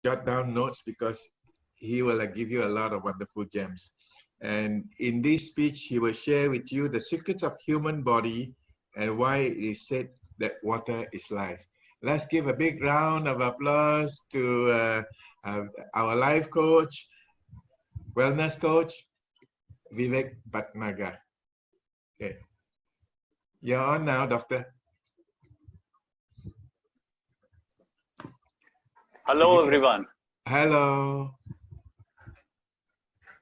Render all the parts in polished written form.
jot down notes because he will give you a lot of wonderful gems. And in this speech, he will share with you the secrets of human body and why it is said that water is life. Let's give a big round of applause to our life coach, wellness coach, Vivek Bhatnagar. Okay. You're on now, doctor. Hello, everyone. Hello.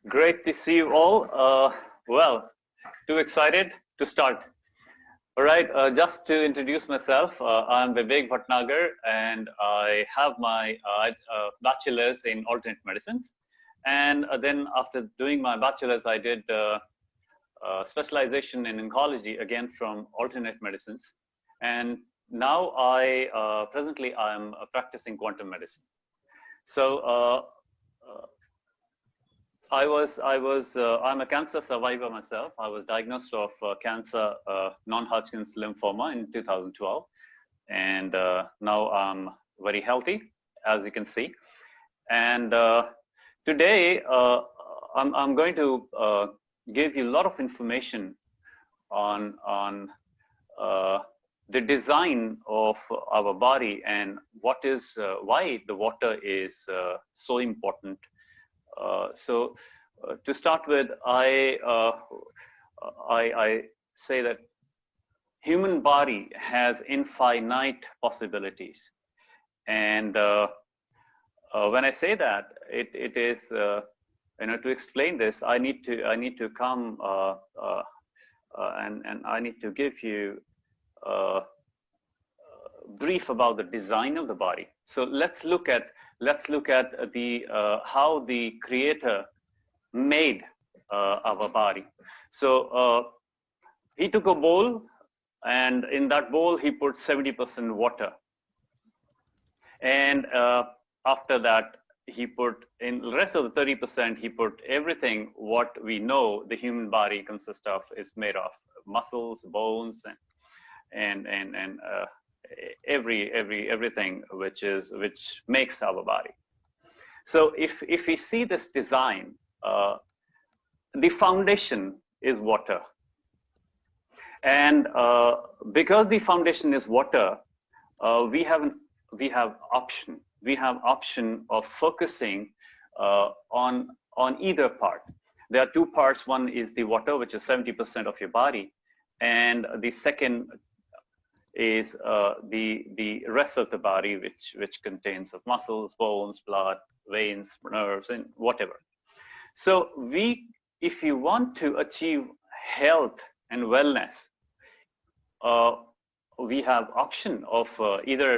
Great to see you all. Well, too excited to start. All right, just to introduce myself, I'm Vivek Bhatnagar, and I have my bachelor's in alternate medicines. And then after doing my bachelor's, I did specialization in oncology, again from alternate medicines. And now presently I'm practicing quantum medicine. So I'm a cancer survivor myself. I was diagnosed of cancer, non-Hodgkin's lymphoma in 2012. And now I'm very healthy, as you can see. And today, I'm going to give you a lot of information on the design of our body and why the water is so important. So to start with, I say that human body has infinite possibilities, and when I say that, it is to explain this, I need to come and I need to give you brief about the design of the body. So let's look at the how the creator made our body. So he took a bowl, and in that bowl he put 70% water, and after that he put in the rest of the 30%, he put everything what we know the human body consists of, is made of: muscles, bones, and everything which makes our body. So if we see this design, the foundation is water, and because the foundation is water, we have option of focusing on either part. There are two parts. One is the water, which is 70% of your body, and the second is the rest of the body, which contains of muscles, bones, blood, veins, nerves, and whatever. So if you want to achieve health and wellness, we have option of either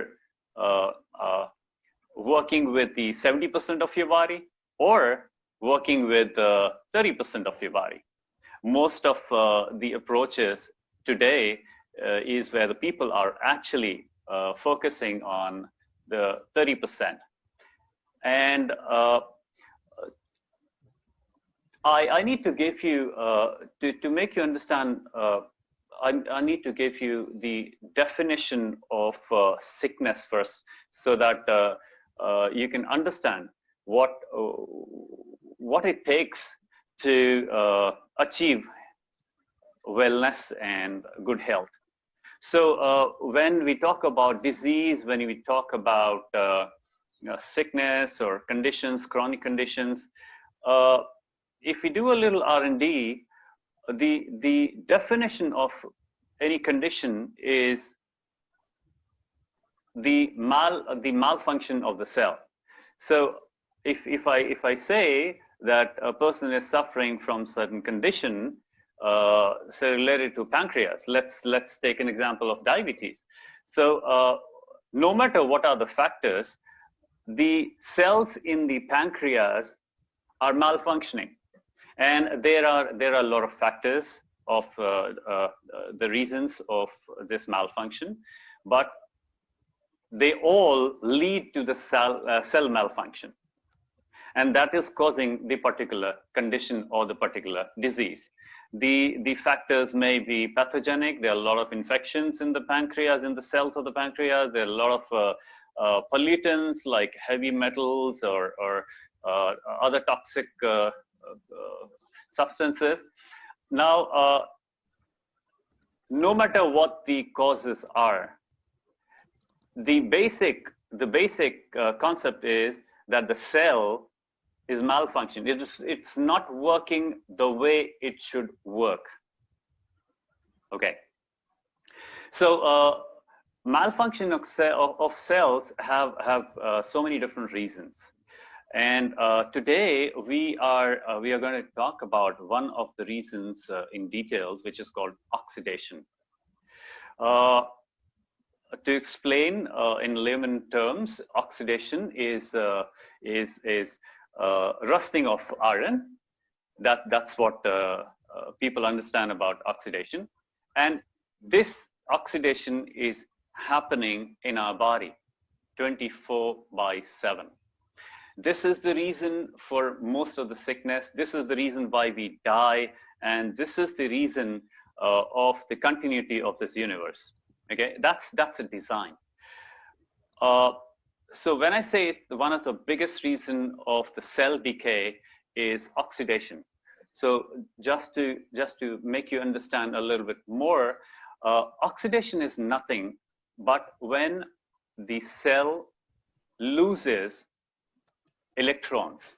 working with the 70% of your body or working with 30% of your body. Most of the approaches today is where the people are actually focusing on the 30%. And I need to give you, to make you understand, I need to give you the definition of sickness first, so that you can understand what it takes to achieve wellness and good health. So when we talk about disease, when we talk about sickness or conditions, chronic conditions, if we do a little R&D, the definition of any condition is the malfunction of the cell. So if I say that a person is suffering from certain condition, say related to pancreas, let's take an example of diabetes. So no matter what are the factors, the cells in the pancreas are malfunctioning, and there are a lot of factors of the reasons of this malfunction, but they all lead to the cell malfunction, and that is causing the particular condition or the particular disease. The factors may be pathogenic. There are a lot of infections in the pancreas, in the cells of the pancreas. There are a lot of pollutants like heavy metals or other toxic substances. Now, no matter what the causes are, the basic concept is that the cell is malfunctioning. It's not working the way it should work. Okay. So malfunction of cells have so many different reasons. And today we are going to talk about one of the reasons in details, which is called oxidation. To explain in layman terms, oxidation is rusting of iron. That's what people understand about oxidation, and this oxidation is happening in our body 24/7. This is the reason for most of the sickness. This is the reason why we die, and this is the reason of the continuity of this universe. Okay, that's a design. So when I say one of the biggest reason of the cell decay is oxidation. So just to make you understand a little bit more, oxidation is nothing but when the cell loses electrons.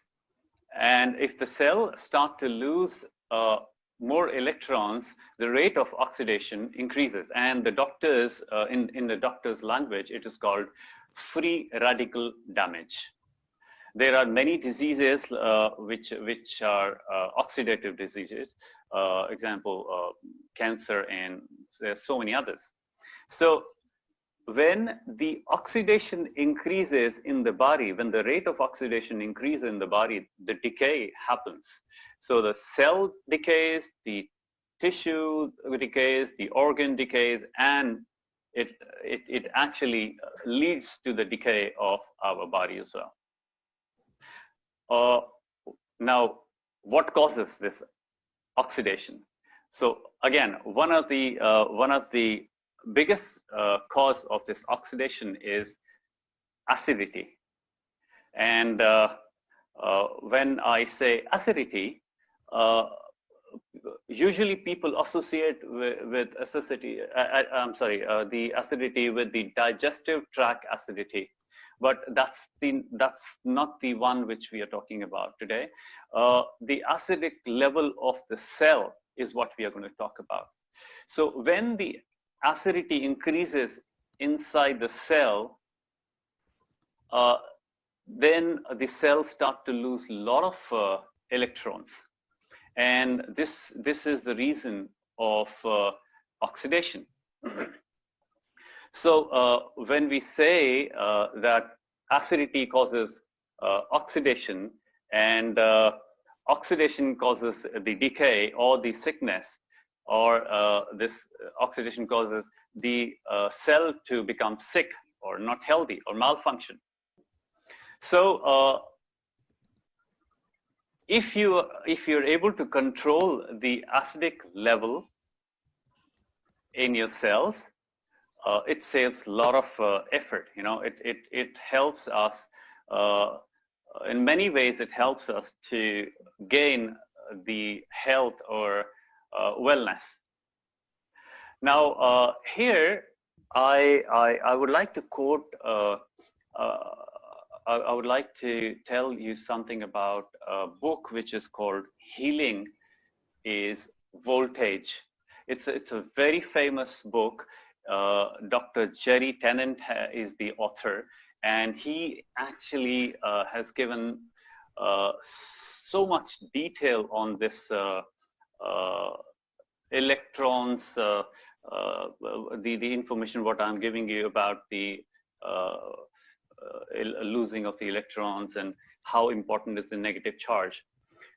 And if the cell starts to lose more electrons, the rate of oxidation increases. And the doctors, in the doctor's language, it is called free radical damage. There are many diseases which are oxidative diseases, example, cancer, and there's so many others. So when the oxidation increases in the body, when the rate of oxidation increases in the body, the decay happens. So the cell decays, the tissue decays, the organ decays, and it actually leads to the decay of our body as well. Now, what causes this oxidation? So again, one of the biggest cause of this oxidation is acidity. And when I say acidity, usually people associate with acidity. The acidity with the digestive tract acidity, but that's not the one which we are talking about today. The acidic level of the cell is what we are going to talk about. So when the acidity increases inside the cell, then the cells start to lose a lot of electrons. And this is the reason of oxidation. So when we say that acidity causes oxidation, and oxidation causes the decay or the sickness, or this oxidation causes the cell to become sick or not healthy or malfunction. So if you're able to control the acidic level in your cells, it saves a lot of effort. You know, it helps us in many ways. It helps us to gain the health or wellness. Now here I would like to quote. I would like to tell you something about a book which is called "Healing is Voltage." It's a very famous book. Dr. Jerry Tennant is the author, and he actually has given so much detail on this electrons, the information what I'm giving you about the losing of the electrons and how important is the negative charge.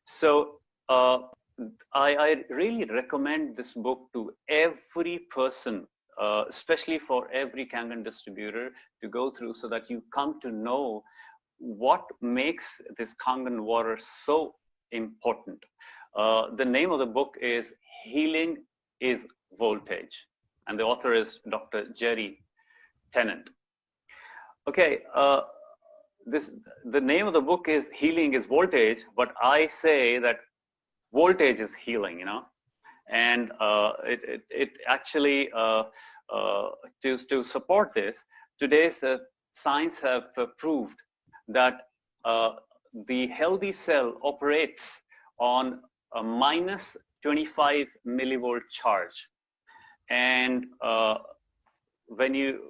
So I really recommend this book to every person, especially for every Kangen distributor, to go through, so that you come to know what makes this Kangen water so important. The name of the book is "Healing is Voltage," and the author is Dr. Jerry Tennant. Okay, the name of the book is Healing is Voltage, but I say that voltage is healing, you know, and it actually to support this, today's science have proved that the healthy cell operates on a minus 25 millivolt charge, and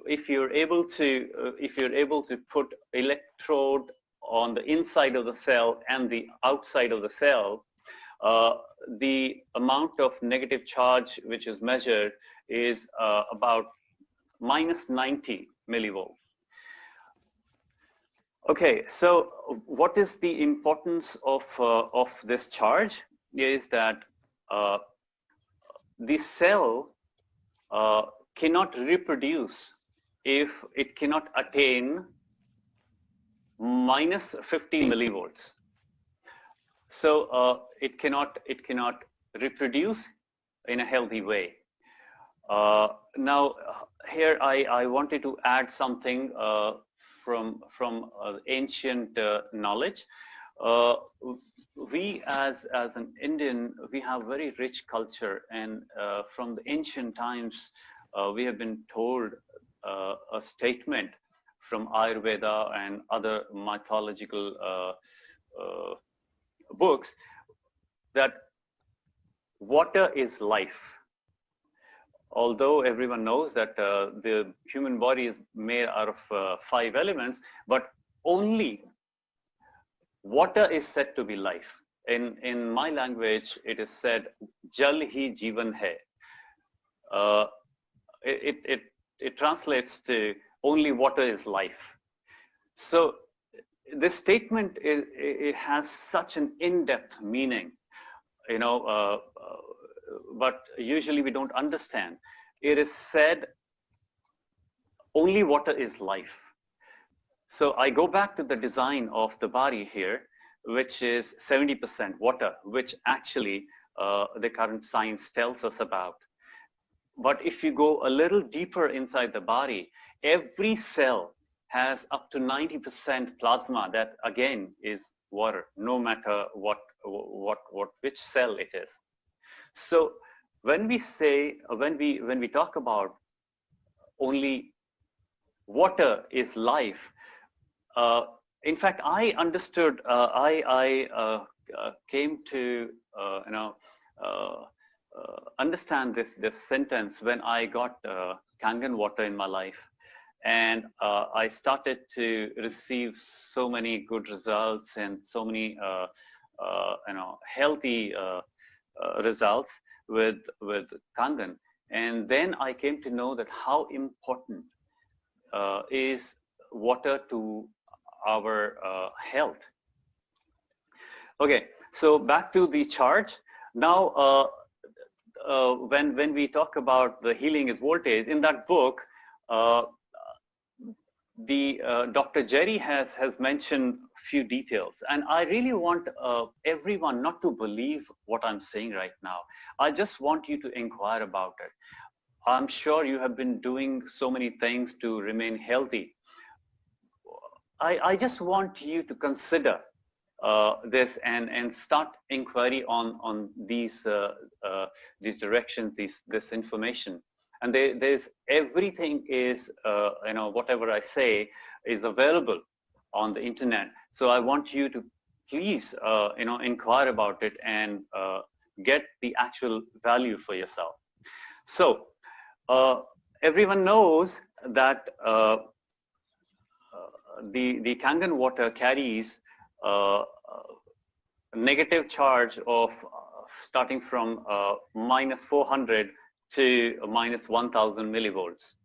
if you're able to put electrode on the inside of the cell and the outside of the cell, the amount of negative charge which is measured is about minus 90 millivolt. Okay, so what is the importance of this charge? Is that the cell cannot reproduce if it cannot attain minus 50 millivolts. So it cannot reproduce in a healthy way. Now here I wanted to add something from ancient knowledge. We as an Indian, we have very rich culture, and from the ancient times we have been told a statement from Ayurveda and other mythological books that water is life. Although everyone knows that the human body is made out of 5 elements, but only water is said to be life. In my language, it is said, Jal hi Jeevan hai. It translates to only water is life. So this statement it has such an in-depth meaning, you know, but usually we don't understand. It is said only water is life. So I go back to the design of the body here, which is 70% water, which actually the current science tells us about. But if you go a little deeper inside the body, every cell has up to 90% plasma that again is water, no matter which cell it is. So when we say, when we talk about only water is life, in fact, I understood, I came to, understand this sentence when I got Kangen water in my life. And I started to receive so many good results and so many, healthy results with Kangen. And then I came to know that how important is water to our health. Okay, so back to the charge. Now, when we talk about the healing is voltage, in that book, Dr. Jerry has mentioned few details, and I really want everyone not to believe what I'm saying right now. I just want you to inquire about it. I'm sure you have been doing so many things to remain healthy. I just want you to consider this and start inquiry on these directions, this information. And there's everything is, whatever I say is available on the internet. So I want you to please, inquire about it and get the actual value for yourself. So everyone knows that the Kangen water carries a negative charge of starting from minus 400 to minus 1000 millivolts.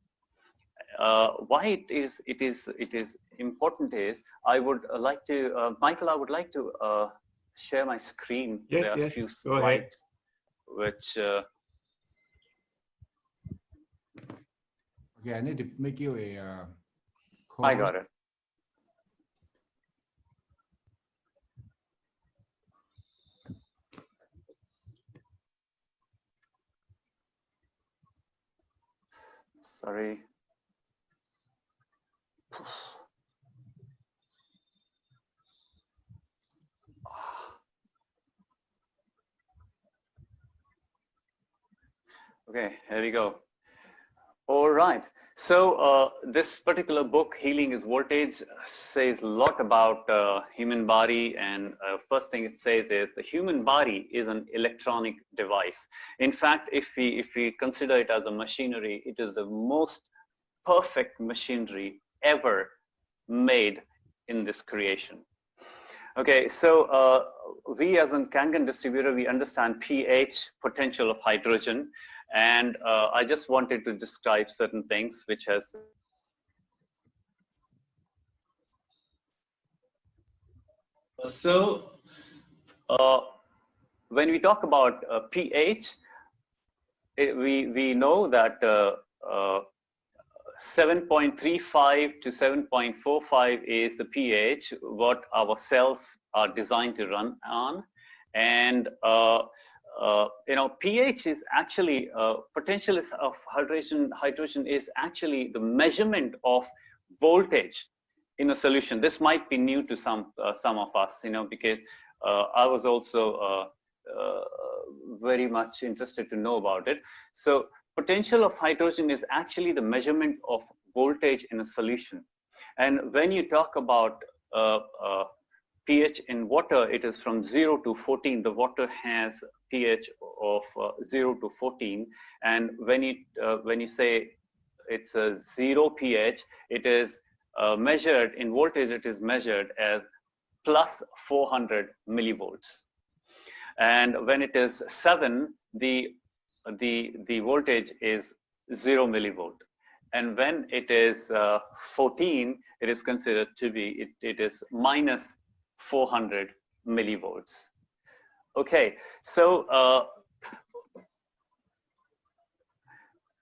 Why it is important is, I would like to, Michael, I would like to share my screen. Yes, there are yes, a few go ahead. slides which Okay, I need to make you a I got it. Sorry. Okay, here we go. All right. So this particular book, Healing is Voltage, says a lot about human body. And first thing it says is the human body is an electronic device. In fact, if we consider it as a machinery, it is the most perfect machinery ever made in this creation. Okay, so we as a Kangen distributor, we understand pH, potential of hydrogen. And I just wanted to describe certain things which has. So when we talk about pH, we know that 7.35 to 7.45 is the pH what our cells are designed to run on. And pH is actually potential of hydrogen is actually the measurement of voltage in a solution. This might be new to some of us, because I was also very much interested to know about it. So potential of hydrogen is actually the measurement of voltage in a solution. And when you talk about pH in water, it is from 0 to 14. The water has pH of 0 to 14. And when you say it's a 0 pH, it is measured in voltage, it is measured as plus 400 millivolts. And when it is 7, the voltage is 0 millivolt. And when it is 14, it is considered to be, it is minus 400 millivolts. Okay, so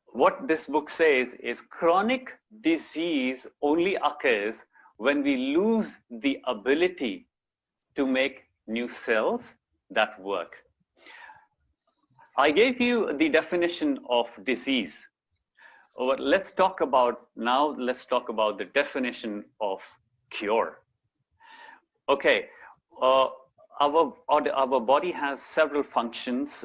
what this book says is chronic disease only occurs when we lose the ability to make new cells that work. I gave you the definition of disease. Let's talk about the definition of cure. Okay, our body has several functions.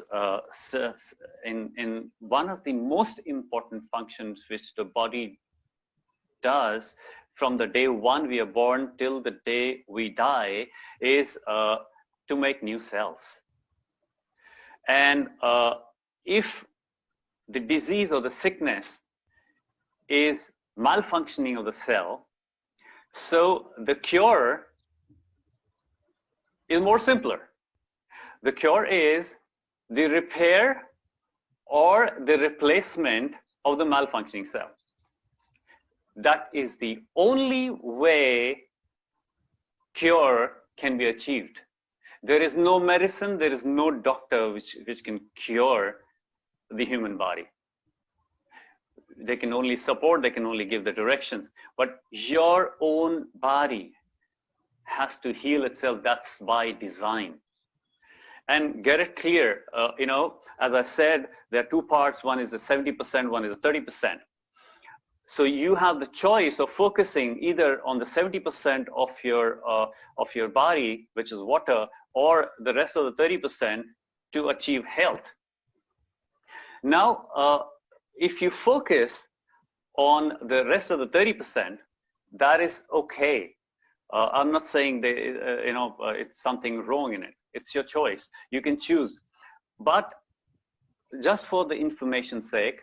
In one of the most important functions which the body does from the day one we are born till the day we die is to make new cells. And if the disease or the sickness is malfunctioning of the cell, so the cure is more simpler. The cure is the repair or the replacement of the malfunctioning cell. That is the only way cure can be achieved. There is no medicine, there is no doctor which can cure the human body. They can only support, they can only give the directions, but your own body has to heal itself. That's by design. And get it clear, as I said, there are two parts. One is the 70%, one is the 30%. So you have the choice of focusing either on the 70% of your body, which is water, or the rest of the 30% to achieve health. Now, if you focus on the rest of the 30%, that is okay. I'm not saying that, it's something wrong in it. It's your choice. You can choose. But just for the information's sake,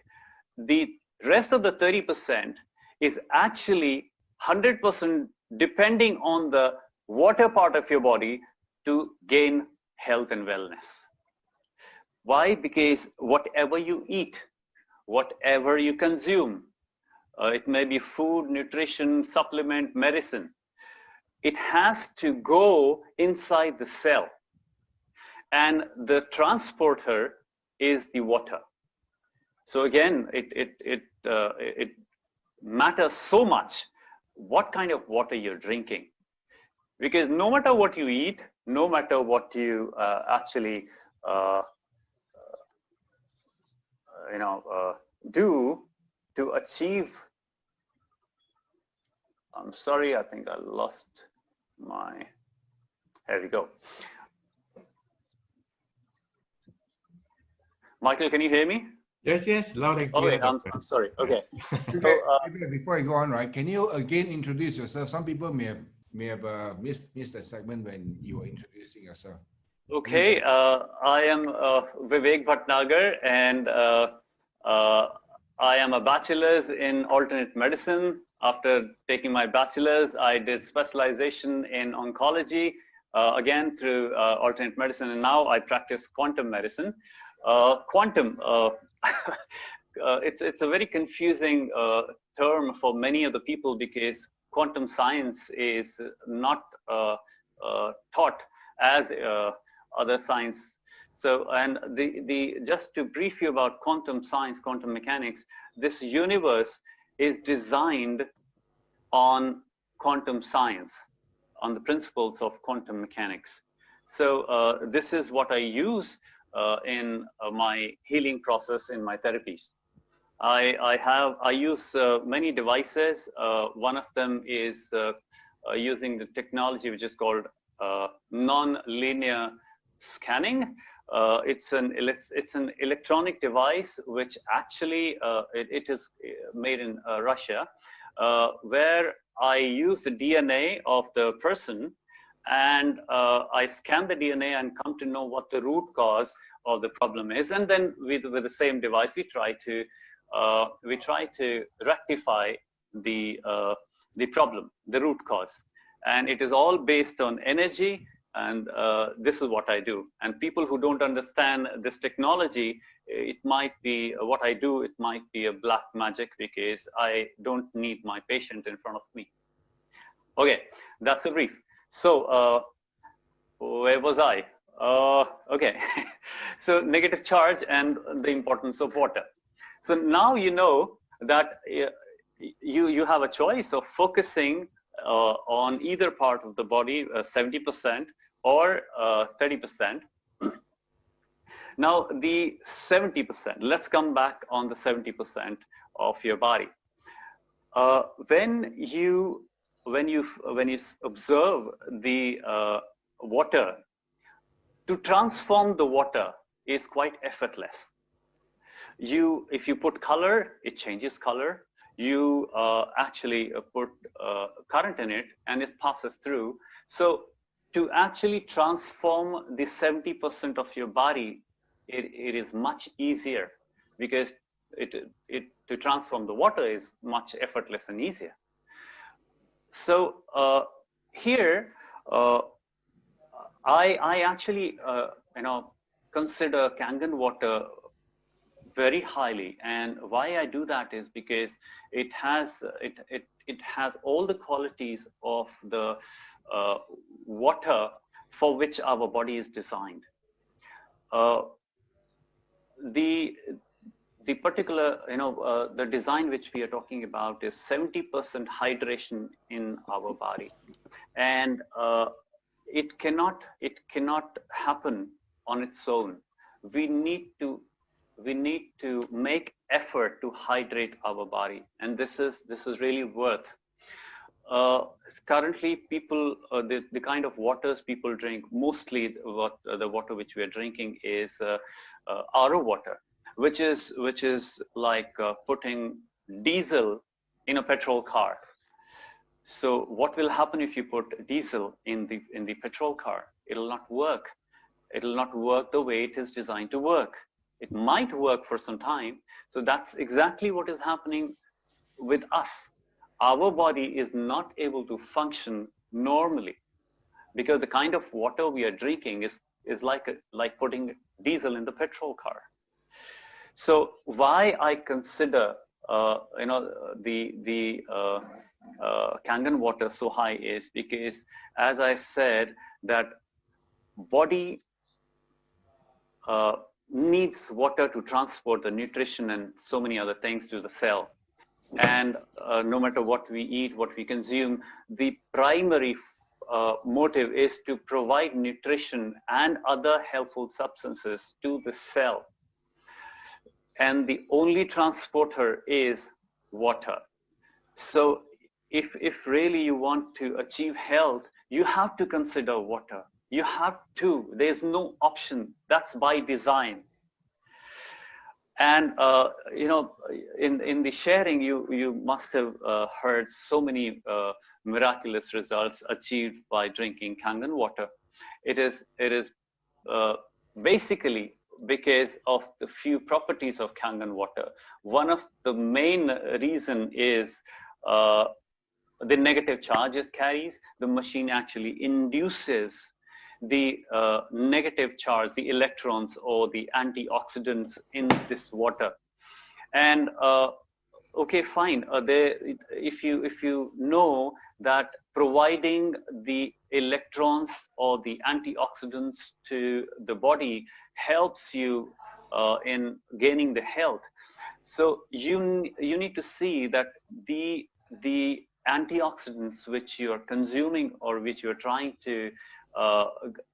the rest of the 30% is actually 100% depending on the water part of your body to gain health and wellness. Why? Because whatever you eat, whatever you consume, it may be food, nutrition, supplement, medicine, it has to go inside the cell. And the transporter is the water. So again, it matters so much what kind of water you're drinking. Because no matter what you eat, no matter what you actually do to achieve. I'm sorry, I think I lost my, here we go. Michael, can you hear me? Yes, yes, loud and Oh clear, wait, doctor. I'm sorry. Okay. Yes. So Vivek, before you go on, right? Can you again introduce yourself? Some people may have missed that segment when you were introducing yourself. okay, I am Vivek Bhatnagar, and uh, I am a bachelor's in alternate medicine. After taking my bachelor's, I did specialization in oncology, again through alternate medicine, and now I practice quantum medicine. Quantum, it's a very confusing term for many of the people because quantum science is not taught as other science. So, and the just to brief you about quantum science, quantum mechanics, this universe is designed on quantum science, on the principles of quantum mechanics. So this is what I use in my healing process in my therapies. I use many devices. One of them is using the technology which is called non-linear scanning. It's an electronic device which actually it is made in Russia, where I use the DNA of the person, and I scan the DNA and come to know what the root cause of the problem is, and then with the same device we try to rectify the problem, the root cause, and it is all based on energy. And this is what I do. And people who don't understand this technology, it might be what I do. It might be a black magic because I don't need my patient in front of me. Okay, that's a brief. So where was I? Okay, so negative charge and the importance of water. So now you know that you have a choice of focusing on either part of the body, 70% or 30%. Now the 70%, let's come back on the 70% of your body. When you observe the water, to transform the water is quite effortless. If you put color, it changes color. You actually put current in it and it passes through. So to actually transform the 70% of your body, it is much easier because to transform the water is much effortless and easier. So here, I actually consider Kangen water very highly, and why I do that is because it has all the qualities of the water for which our body is designed. The particular the design which we are talking about is 70% hydration in our body, and it cannot happen on its own. We need to make effort to hydrate our body, and this is really worth. Currently, people the kind of waters people drink, mostly the water which we are drinking is RO water, which is like putting diesel in a petrol car. So what will happen if you put diesel in the petrol car? It'll not work. It'll not work the way it is designed to work. It might work for some time. So that's exactly what is happening with us. Our body is not able to function normally because the kind of water we are drinking is like putting diesel in the petrol car. So why I consider the Kangen water so high is because, as I said, that body needs water to transport the nutrition and so many other things to the cell. And no matter what we eat, what we consume, the primary motive is to provide nutrition and other helpful substances to the cell. And the only transporter is water. So if really you want to achieve health, you have to consider water. You have to. There's no option. That's by design. And you know, in the sharing, you must have heard so many miraculous results achieved by drinking Kangen water. It is basically because of the few properties of Kangen water. One of the main reason is the negative charge it carries. The machine actually induces the negative charge, the electrons or the antioxidants in this water. And okay, fine. If you know that providing the electrons or the antioxidants to the body helps you in gaining the health, so you need to see that the antioxidants which you are consuming or which you are trying to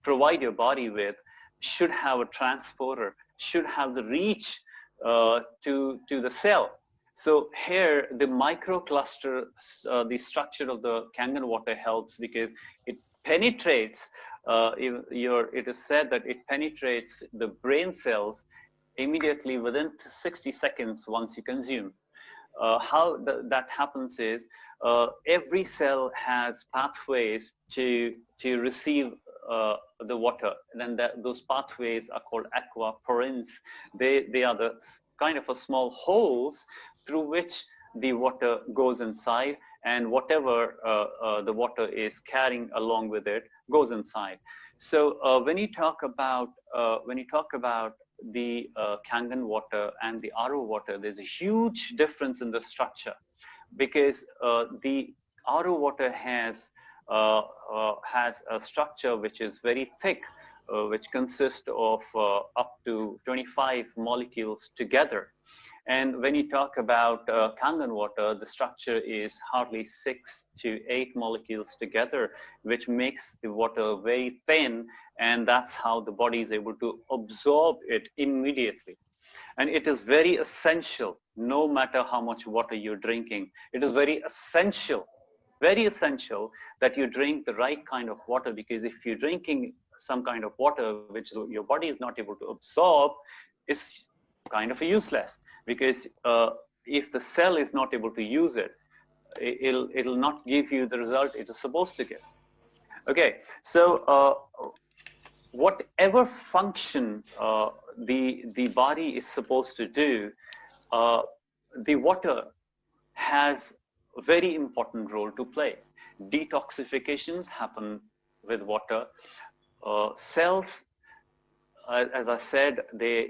provide your body with should have a transporter, should have the reach to the cell. So here the microcluster, the structure of the Kangen water helps because it penetrates. It is said that it penetrates the brain cells immediately within 60 seconds once you consume. How that happens is every cell has pathways to receive the water, and then those pathways are called aquaporins. They are the kind of a small holes through which the water goes inside, and whatever the water is carrying along with it goes inside. So when you talk about the Kangen water and the RO water, there's a huge difference in the structure, because the RO water has a structure which is very thick, which consists of up to 25 molecules together. And when you talk about Kangen water, the structure is hardly 6 to 8 molecules together, which makes the water very thin, and that's how the body is able to absorb it immediately. And it is very essential, no matter how much water you're drinking, it is very essential that you drink the right kind of water, because if you're drinking some kind of water which your body is not able to absorb, it's kind of useless, because if the cell is not able to use it, it'll not give you the result it is supposed to give. Okay, so whatever function the body is supposed to do, the water has a very important role to play. Detoxifications happen with water. Cells, as I said, there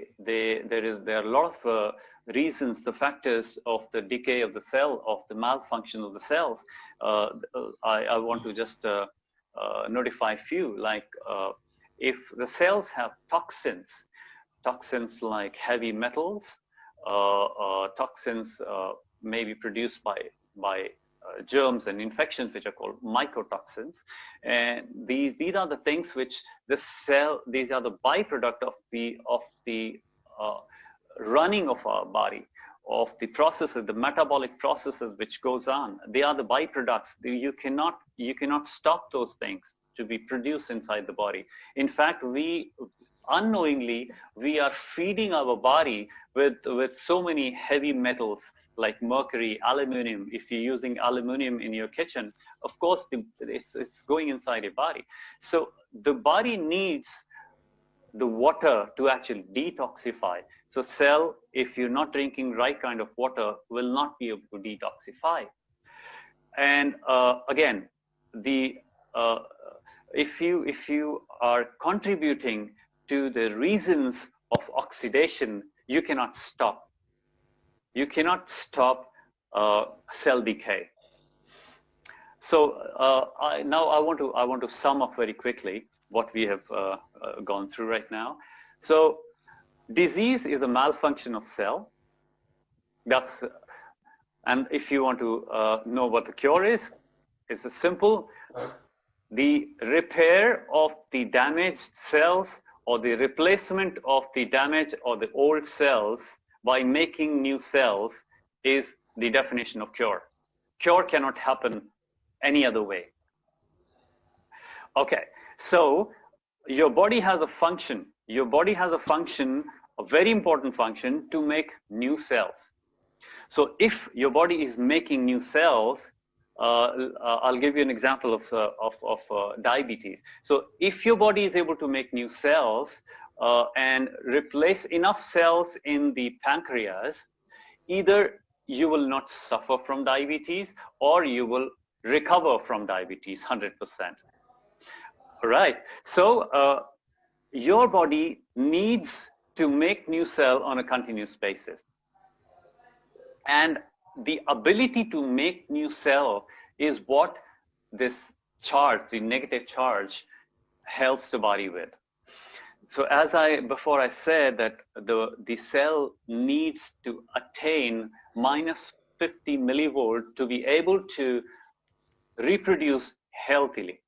are a lot of reasons, the factors of the decay of the cell, of the malfunction of the cells. I want to just notify a few, like if the cells have toxins like heavy metals, toxins may be produced by germs and infections, which are called mycotoxins, and these are the things which the cell, these are the byproduct of the running of our body, of the processes, the metabolic processes which goes on. They are the byproducts. You cannot stop those things to be produced inside the body. In fact, unknowingly we are feeding our body with so many heavy metals like mercury, aluminum. If you're using aluminum in your kitchen, of course it's going inside your body. So the body needs the water to actually detoxify. So cell, if you're not drinking right kind of water, will not be able to detoxify. And again, if you are contributing to the reasons of oxidation, you cannot stop. You cannot stop cell decay. So now I want to sum up very quickly what we have gone through right now. So disease is a malfunction of cell. And if you want to know what the cure is, it's a simple: the repair of the damaged cells, or the replacement of the damaged or the old cells by making new cells, is the definition of cure. Cure cannot happen any other way. Okay, so your body has a function. Your body has a function a very important function to make new cells. So if your body is making new cells, I'll give you an example of diabetes. So if your body is able to make new cells and replace enough cells in the pancreas, either you will not suffer from diabetes or you will recover from diabetes 100%. All right. So your body needs to make new cell on a continuous basis. And the ability to make new cell is what this charge, the negative charge, helps the body with. So as before I said that the cell needs to attain minus 50 millivolt to be able to reproduce healthily.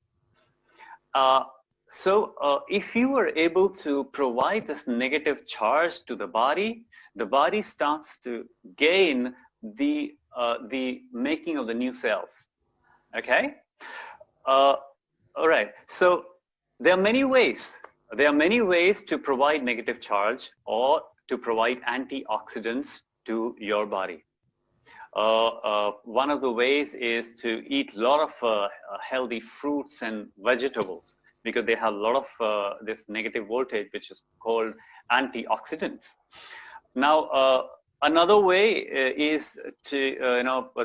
So if you were able to provide this negative charge to the body starts to gain the making of the new cells. Okay. All right. So there are many ways. There are many ways to provide negative charge or to provide antioxidants to your body. One of the ways is to eat a lot of healthy fruits and vegetables, because they have a lot of this negative voltage, which is called antioxidants. Now, another way is to,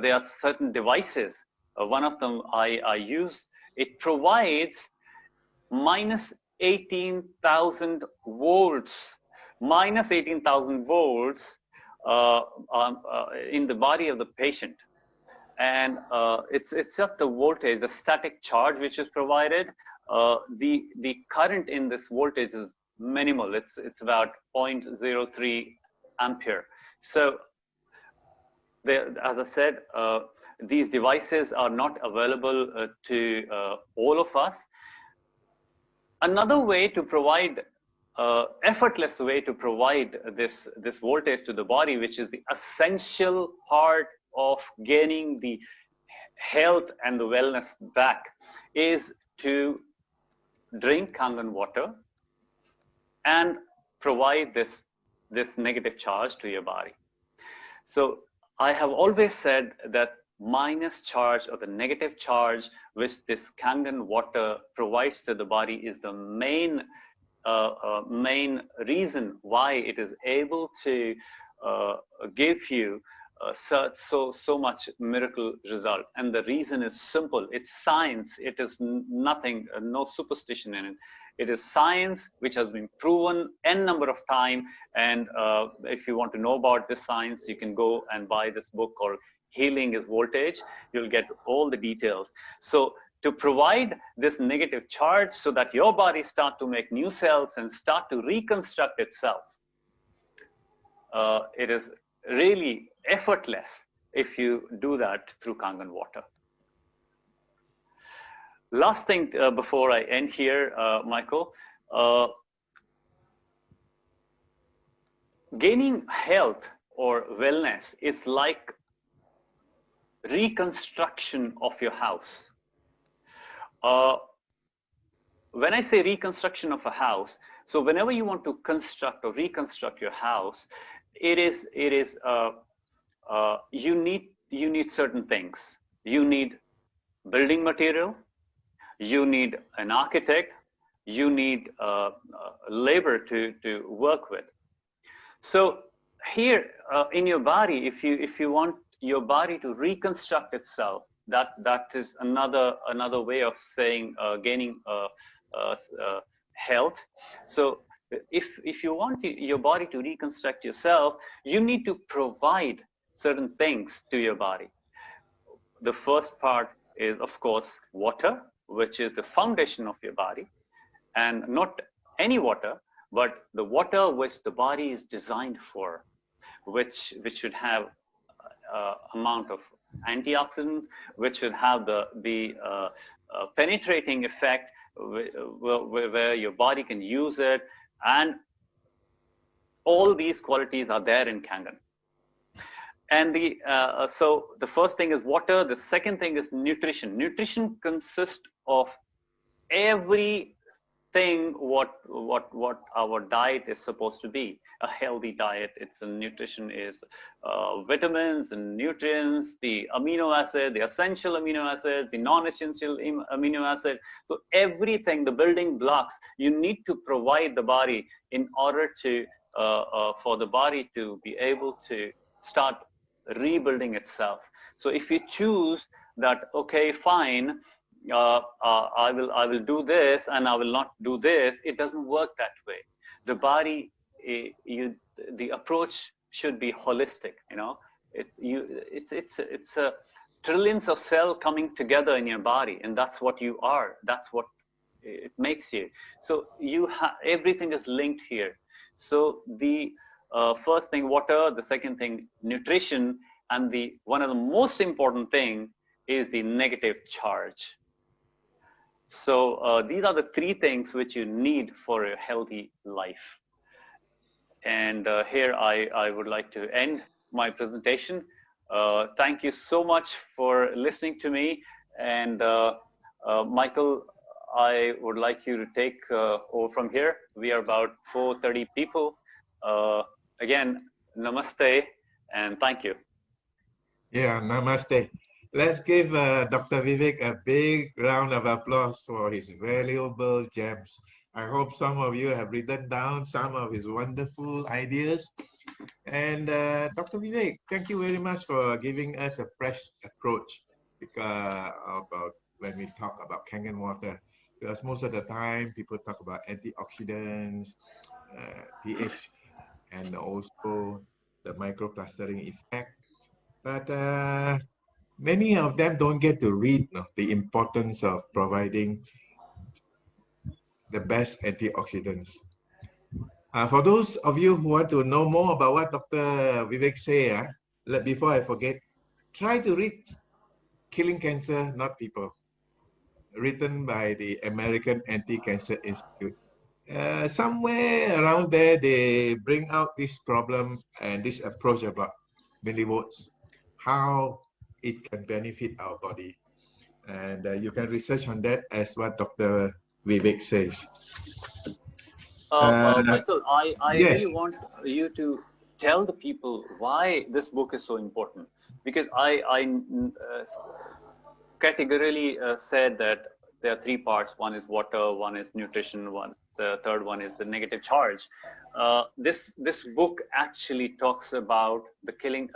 there are certain devices. One of them I use, it provides minus 18,000 volts, minus 18,000 volts in the body of the patient. And it's just the voltage, the static charge which is provided. The current in this voltage is minimal. It's about 0.03 ampere. So as I said, these devices are not available to all of us. Another way to provide, effortless way to provide this voltage to the body, which is the essential part of gaining the health and the wellness back, is to drink Kangen water and provide this negative charge to your body. So I have always said that minus charge or the negative charge which this Kangen water provides to the body is the main reason why it is able to give you so much miracle result. And the reason is simple. It's science. It is nothing, no superstition in it. It is science which has been proven n number of times. And if you want to know about this science, you can go and buy this book called Healing is Voltage. You'll get all the details. So to provide this negative charge so that your body start to make new cells and start to reconstruct itself, it is really effortless if you do that through Kangen water. Last thing before I end here, Michael, gaining health or wellness is like reconstruction of your house. When I say reconstruction of a house, so whenever you want to construct or reconstruct your house, you need certain things. You need building material, you need an architect, you need labor to work with. So here in your body, if you want your body to reconstruct itself, that is another way of saying gaining health. So if you want your body to reconstruct yourself, you need to provide certain things to your body. The first part is, of course, water, which is the foundation of your body, and not any water, but the water which the body is designed for, which should have amount of antioxidants, which should have the penetrating effect where your body can use it, and all these qualities are there in Kangen. And so the first thing is water. The second thing is nutrition. Nutrition consists of every thing what our diet is supposed to be. A healthy diet, its nutrition is vitamins and nutrients, the amino acid, the essential amino acids, the non-essential amino acids. So everything, the building blocks, you need to provide the body in order to for the body to be able to start rebuilding itself. So if you choose that, okay, fine, I will do this and I will not do this, it doesn't work that way. The body, the approach should be holistic. It's a trillions of cells coming together in your body, and that's what you are. That's what it makes you. So everything is linked here. So the first thing, water. The second thing, nutrition, and the one of the most important thing is the negative charge. So these are the three things which you need for a healthy life. And here I would like to end my presentation. Thank you so much for listening to me. And Michael, I would like you to take over from here. We are about 430 people. Again, namaste and thank you. Yeah, namaste. Let's give Dr. Vivek a big round of applause for his valuable gems. I hope some of you have written down some of his wonderful ideas. And Dr. Vivek, thank you very much for giving us a fresh approach about when we talk about Kangen water. Because most of the time people talk about antioxidants, pH, and also the microclustering effect. But many of them don't get to read the importance of providing the best antioxidants. For those of you who want to know more about what Dr. Vivek said, before I forget, try to read Killing Cancer, Not People, written by the American Anti-Cancer Institute. Somewhere around there, they bring out this problem and this approach about millivolts, how it can benefit our body. And you can research on that as what Dr. Vivek says. Michael, I yes. really want you to tell the people why this book is so important. Because I categorically said that there are three parts. One is water, one is nutrition, the third one is the negative charge. This book actually talks about the Killing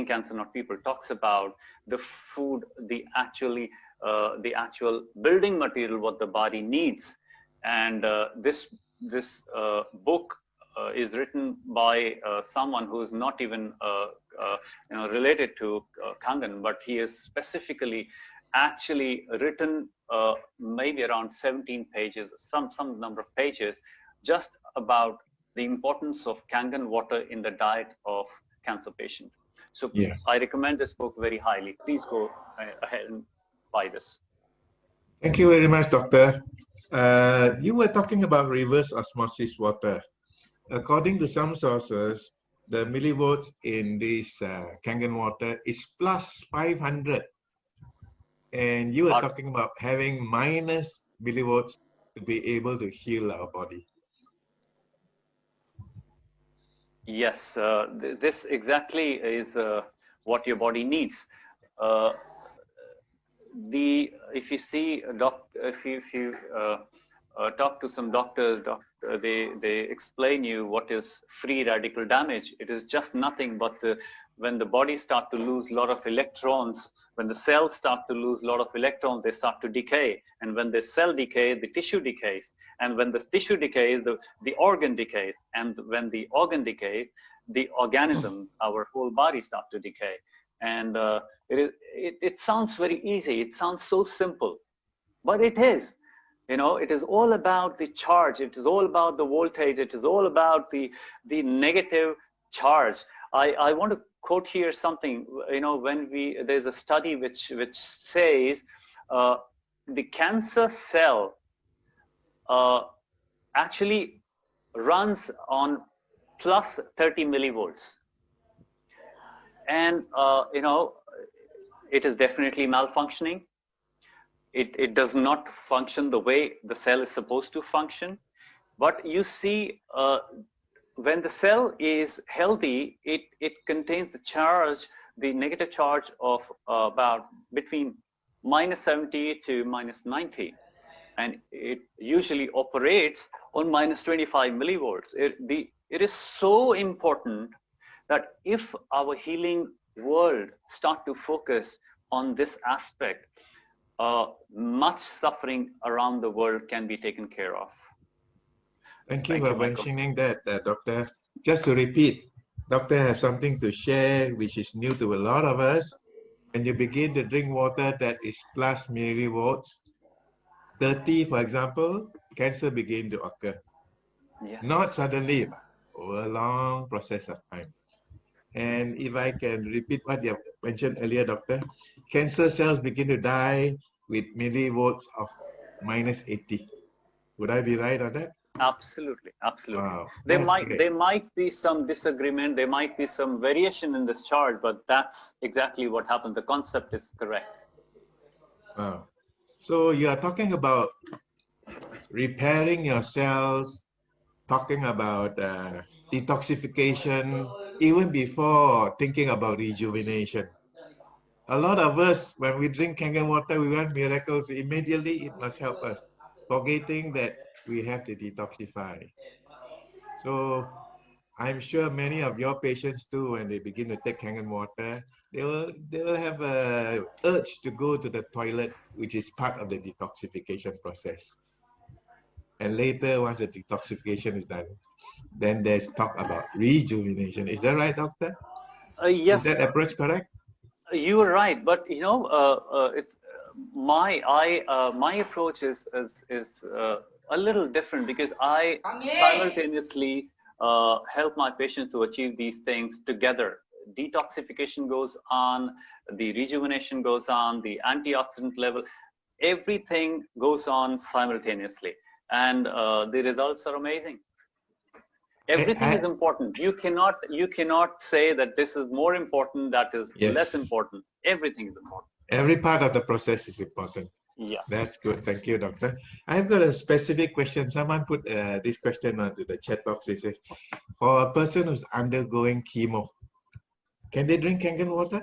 Cancer Not People, talks about the food, the actual building material what the body needs. And this book is written by someone who is not even related to Kangen, but he is specifically actually written maybe around 17 pages, some number of pages, just about the importance of Kangen water in the diet of cancer patient. So yes. I recommend this book very highly. Please go ahead and buy this. Thank you very much, Doctor. You were talking about reverse osmosis water. According to some sources, the millivolts in this Kangen water is plus 500. And you were talking about having minus millivolts to be able to heal our body. Yes, this exactly is what your body needs. If you see if you talk to some doctors, they explain you what is free radical damage. It is just nothing but when the body start to lose a lot of electrons, when the cells start to lose a lot of electrons, they start to decay. And when the cell decays, the tissue decays. And when the tissue decays, the organ decays. And when the organ decays, the organism, our whole body start to decay. And it sounds very easy. It sounds so simple, but it is. You know, it is all about the charge. It is all about the voltage. It is all about the negative charge. I want to quote here something. You know, when there's a study which says the cancer cell actually runs on plus 30 millivolts, and you know, it is definitely malfunctioning. it does not function the way the cell is supposed to function. But you see, when the cell is healthy, it contains the charge, the negative charge of about between -70 to -90. And it usually operates on -25 millivolts. It is so important that if our healing world start to focus on this aspect, much suffering around the world can be taken care of. Thank you Thank for you, Michael. mentioning that, Doctor. Just to repeat, Doctor has something to share which is new to a lot of us. When you begin to drink water that is plus millivolts, 30, for example, cancer begin to occur. Yes. Not suddenly, but over a long process of time. And if I can repeat what you have mentioned earlier, Doctor, cancer cells begin to die with millivolts of -80. Would I be right on that? Absolutely, absolutely. Wow, There that's might great. there might be some disagreement, there might be some variation in this charge, but that's exactly what happened. The concept is correct. Wow. So you are talking about repairing your cells, talking about detoxification, even before thinking about rejuvenation. A lot of us, when we drink Kangen water, we want miracles. Immediately, it must help us, forgetting that we have to detoxify. So I'm sure many of your patients too, when they begin to take Kangen water, they will have a urge to go to the toilet, which is part of the detoxification process. And later, once the detoxification is done, then there's talk about rejuvenation. Is that right, doctor? Is Yes, that approach correct? you are right, but you know, it's my approach is a little different, because I simultaneously help my patients to achieve these things together. Detoxification goes on, the rejuvenation goes on, the antioxidant level, everything goes on simultaneously, and the results are amazing. Everything is important. You cannot say that this is more important, that is less Yes. important. Everything is important. Every part of the process is important. Yes. That's good. Thank you, doctor. I've got a specific question. Someone put this question onto the chat box. It says, for a person who's undergoing chemo, can they drink Kangen water?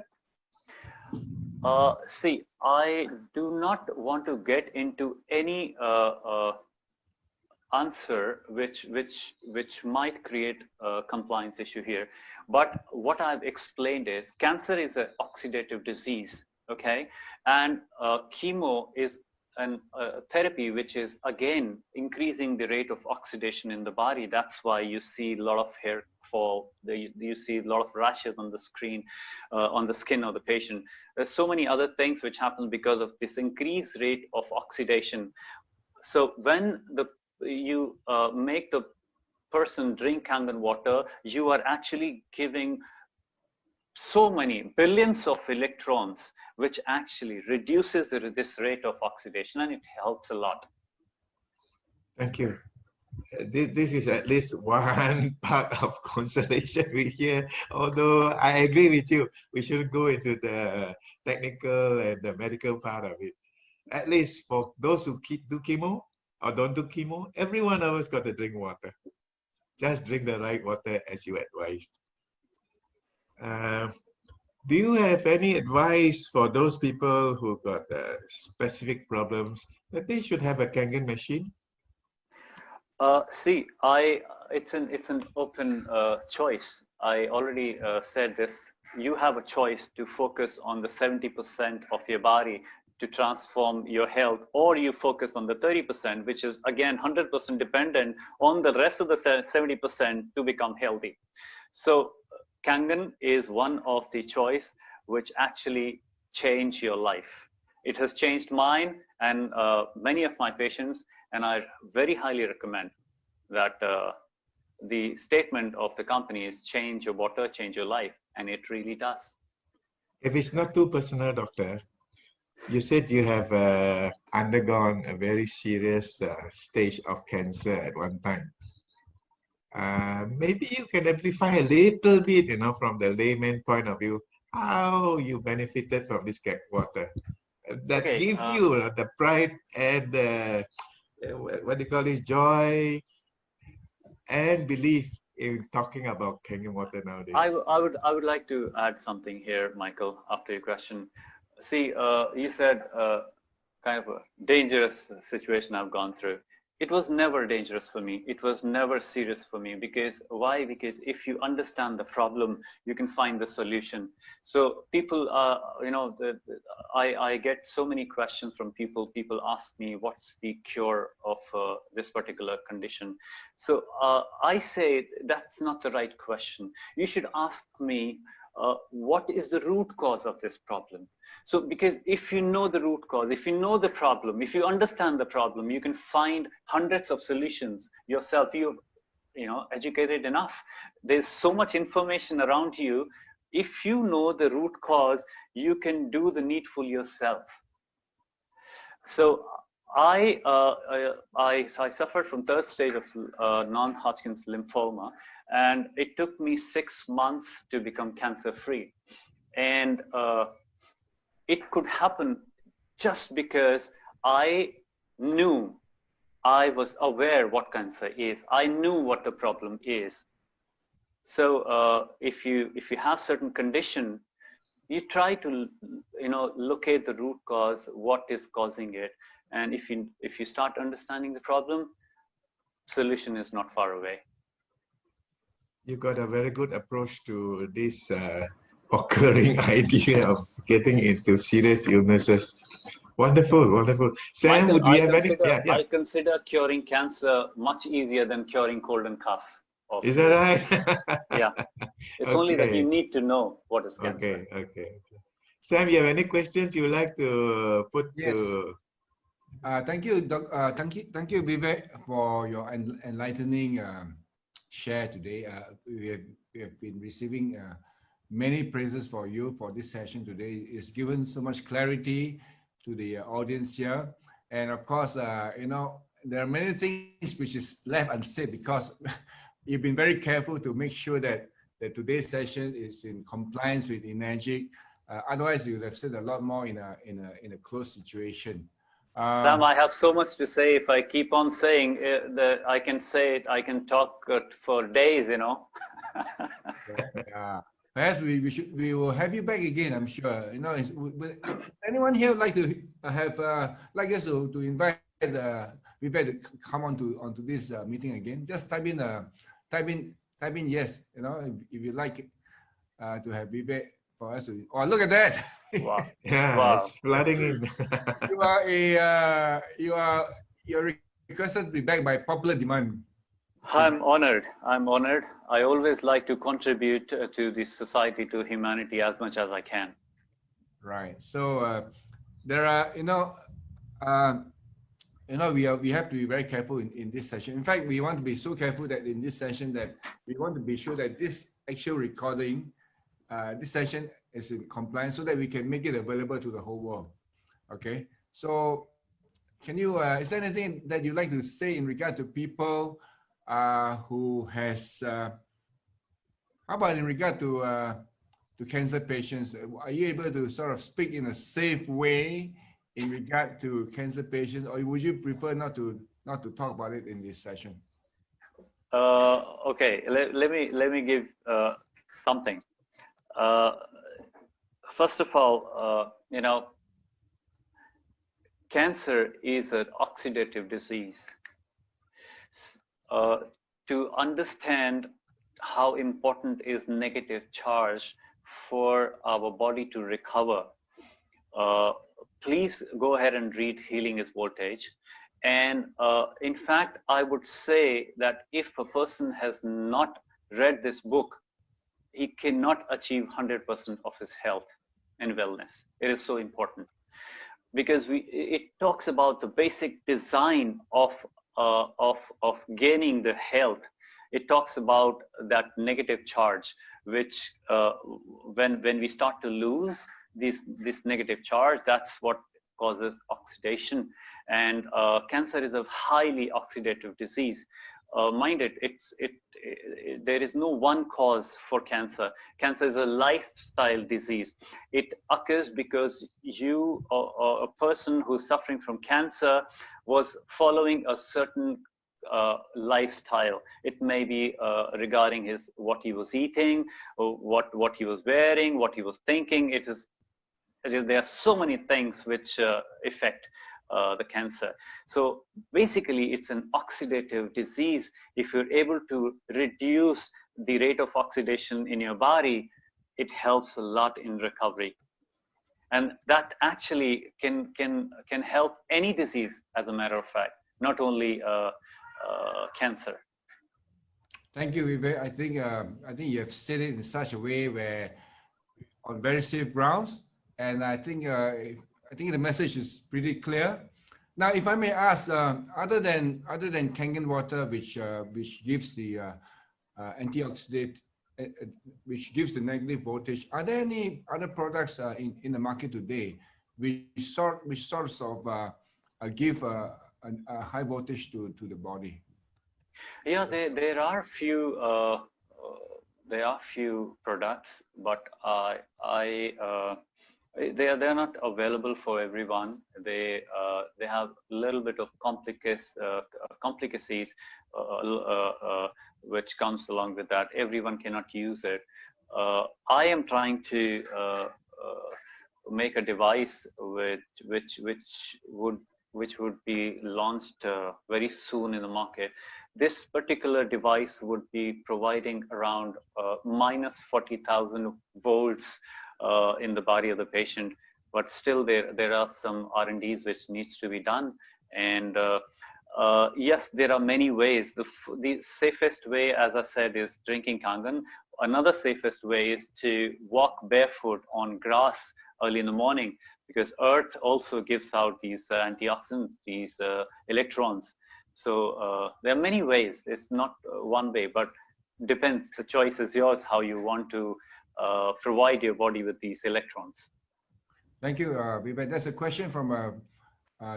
See, I do not want to get into any answer which might create a compliance issue here. But what I've explained is cancer is an oxidative disease, okay? And chemo is an therapy which is again increasing the rate of oxidation in the body. That's why you see a lot of hair fall, you see a lot of rashes on the screen, on the skin of the patient. There's so many other things which happen because of this increased rate of oxidation. So when you make the person drink Kangen water, you are actually giving so many billions of electrons, which actually reduces this rate of oxidation, and it helps a lot. Thank you. This is at least one part of consolation we hear. Although I agree with you, we should go into the technical and the medical part of it. At least for those who do chemo or don't do chemo, every one of us got to drink water. Just drink the right water as you advised. Do you have any advice for those people who got specific problems that they should have a Kangen machine? See, it's an open choice. I already said this. You have a choice to focus on the 70% of your body to transform your health, or you focus on the 30%, which is again 100% dependent on the rest of the 70% to become healthy. So Kangen is one of the choice which actually change your life. It has changed mine and many of my patients, and I very highly recommend that the statement of the company is change your water, change your life, and it really does. If it's not too personal, doctor, you said you have undergone a very serious stage of cancer at one time. Maybe you can amplify a little bit, from the layman point of view, how you benefited from this water. that Okay. give you the pride and what do you call this, joy and belief in talking about Kangen water nowadays? I would like to add something here, Michael, after your question. See, you said kind of a dangerous situation I've gone through. It was never dangerous for me. It was never serious for me. Because why? Because if you understand the problem, you can find the solution. So people, you know, I get so many questions from people. People ask me, what's the cure of this particular condition? So I say that's not the right question. You should ask me, what is the root cause of this problem? So, because if you know the root cause, if you know the problem, if you understand the problem, you can find hundreds of solutions yourself. You know, educated enough. There's so much information around you. If you know the root cause, you can do the needful yourself. So I suffered from third stage of non-Hodgkin's lymphoma, and it took me 6 months to become cancer-free. And it could happen just because I knew, I was aware what cancer is. I knew what the problem is. So if you have certain condition, you try to, you know, locate the root cause, what is causing it, and if you start understanding the problem, solution is not far away. You got a very good approach to this occurring idea of getting into serious illnesses. Wonderful, wonderful. Sam, Michael, do you have any? Yeah, yeah. I consider curing cancer much easier than curing cold and cough. Is that right? Yeah. It's only that you need to know what is cancer. Okay. Sam, you have any questions you would like to put Yes. to? Thank you, thank you, Vivek, for your enlightening share today. We have been receiving many praises for you for this session today. It's given so much clarity to the audience here, and of course, you know, there are many things which is left unsaid because you've been very careful to make sure that today's session is in compliance with ENERGIC. Otherwise, you would have said a lot more in a closed situation. Sam, I have so much to say. If I keep on saying that, I can say it. I can talk for days. You know. Yeah. Perhaps we will have you back again. I'm sure. You know, anyone here would like to have like us to invite Vivek to come onto this meeting again? Just type in yes. You know, if you like to have Vivek for us to. Oh, look at that! Wow. Yeah, Wow. it's flooding in. You're requested to be back by popular demand. I'm honored. I'm honored. I always like to contribute to the society, to humanity, as much as I can. Right. So there are, we have to be very careful in this session. In fact, we want to be so careful that in this session that we want to be sure that this actual recording, this session is in compliance so that we can make it available to the whole world. Okay. So can you, is there anything that you'd like to say in regard to people who has, how about in regard to cancer patients? Are you able to sort of speak in a safe way in regard to cancer patients, or would you prefer not to talk about it in this session? Okay, let me give something. First of all, cancer is an oxidative disease. To understand how important is negative charge for our body to recover, please go ahead and read Healing is Voltage. And in fact, I would say that if a person has not read this book, he cannot achieve 100% of his health and wellness. It is so important because it talks about the basic design of gaining the health. It talks about that negative charge, which when we start to lose this negative charge, that's what causes oxidation. And cancer is a highly oxidative disease. mind it, there is no one cause for cancer. Cancer is a lifestyle disease. It occurs because you, or a person who's suffering from cancer, was following a certain lifestyle. It may be regarding what he was eating, or what he was wearing, what he was thinking. There are so many things which affect the cancer. So basically, it's an oxidative disease. If you're able to reduce the rate of oxidation in your body, it helps a lot in recovery. And that actually can help any disease, as a matter of fact, not only cancer. Thank you, Vivek. I think you have said it in such a way where on very safe grounds, and I think the message is pretty clear. Now, if I may ask, other than Kangen water, which gives the antioxidant, which gives the negative voltage, are there any other products in the market today which sorts of give a high voltage to the body? Yeah, there are few products, but they're not available for everyone. They have a little bit of complicacies which comes along with that. Everyone cannot use it. I am trying to make a device which would be launched very soon in the market. This particular device would be providing around minus 40,000 volts in the body of the patient, but still there are some R&Ds which needs to be done. And yes, there are many ways. The safest way, as I said, is drinking Kangen. Another safest way is to walk barefoot on grass early in the morning, because earth also gives out these antioxidants, these electrons. So there are many ways. It's not one way, but depends. The choice is yours, how you want to provide your body with these electrons. Thank you, Vivek. That's a question from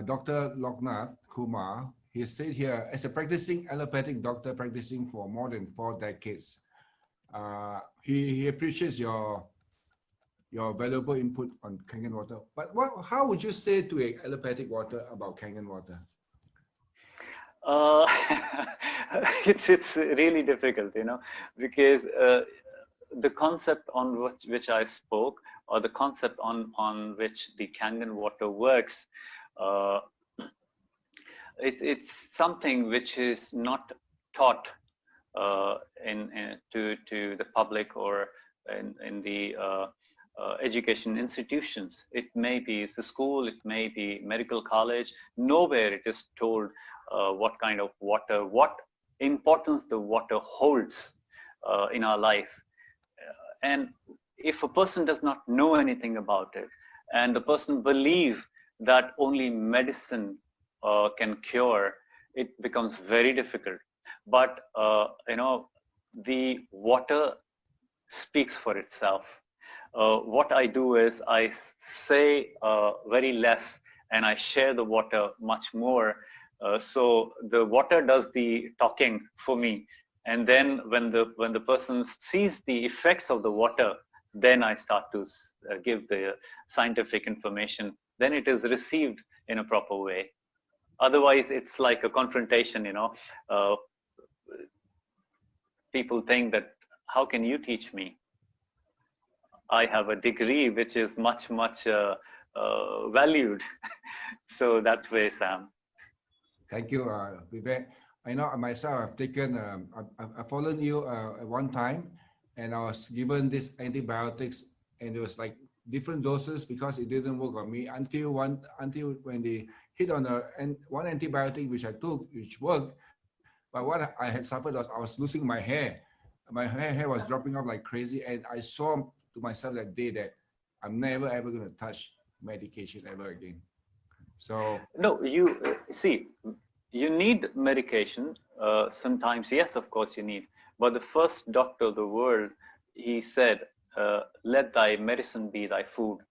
Dr. Loknath Kumar. He said here, as a practicing allopathic doctor practicing for more than 4 decades, he appreciates your valuable input on Kangen water. But how would you say to an allopathic water about Kangen water? It's really difficult, because the concept on which I spoke, or the concept on which the Kangen water works, it's something which is not taught to the public or in the education institutions. It may be the school, it may be medical college. Nowhere it is told what kind of water, what importance the water holds in our life. And if a person does not know anything about it, and the person believes that only medicine can cure, it becomes very difficult. But the water speaks for itself. What I do is I say very less, and I share the water much more. So the water does the talking for me. And then when the person sees the effects of the water, then I start to give the scientific information. Then it is received in a proper way. Otherwise, it's like a confrontation, people think that, how can you teach me? I have a degree which is much valued. So that way, Sam. Thank you, Vivek. I know myself, I've taken, I followed you at one time, and I was given these antibiotics, and it was like different doses because it didn't work on me until when they hit on one antibiotic which I took, which worked. But what I had suffered was I was losing my hair. My hair was dropping off like crazy, and I saw to myself that day that I'm never ever going to touch medication ever again. So no, you see, you need medication. Sometimes, yes, of course you need. But the first doctor of the world, he said, let thy medicine be thy food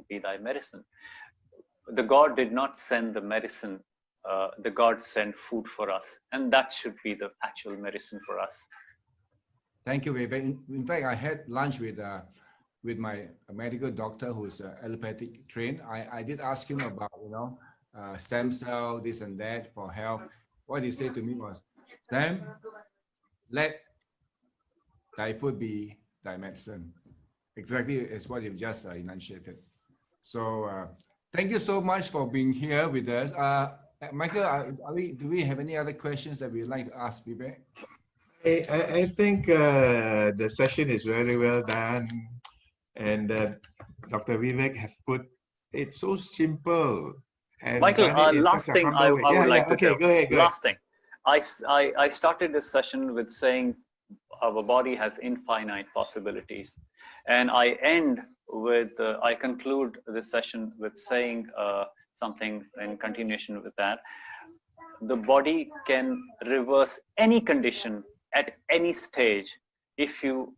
be thy medicine. The God did not send the medicine the God sent food for us, and that should be the actual medicine for us. Thank you, Vivek. In fact, I had lunch with my medical doctor who's allopathic trained. I did ask him about, stem cell, this and that for health. What he said to me was, Sam, let thy food be thy medicine. Exactly as what you've just enunciated. So thank you so much for being here with us. Michael, do we have any other questions that we'd like to ask Vivek? I think the session is very well done, and Dr. Vivek have put it so simple and Michael, done it in last such a thing I humble way. would like to okay, tell. go ahead. Last thing, I started this session with saying our body has infinite possibilities, and I end with I conclude this session with saying something in continuation with that. The body can reverse any condition at any stage if you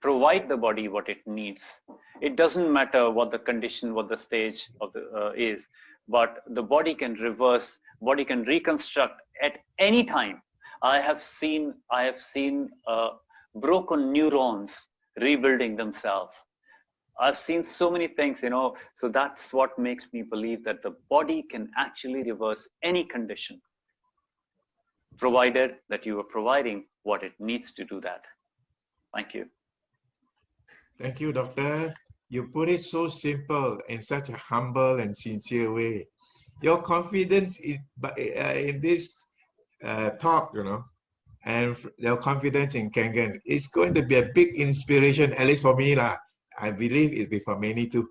provide the body what it needs. It doesn't matter what the condition, what the stage of the is, but the body can reverse, body can reconstruct at any time. I have seen broken neurons rebuilding themselves. I've seen so many things, so that's what makes me believe that the body can actually reverse any condition, provided that you are providing what it needs to do that. Thank you. Thank you, Doctor. You put it so simple in such a humble and sincere way. Your confidence in this talk, and your confidence in Kangen is going to be a big inspiration, at least for me. I believe it'll be for many too.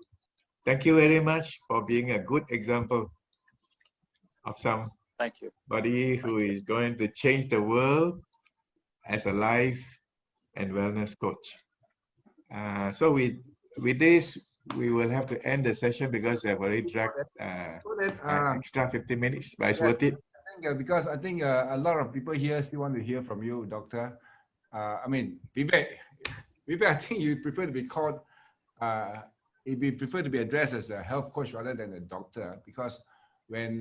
Thank you very much for being a good example of somebody who is going to change the world as a life and wellness coach. So with this, we will have to end the session because I've already dragged extra 15 minutes, but it's worth it. Because I think a lot of people here still want to hear from you, Doctor. Vivek, I think you prefer to be called, you prefer to be addressed as a health coach rather than a doctor, because when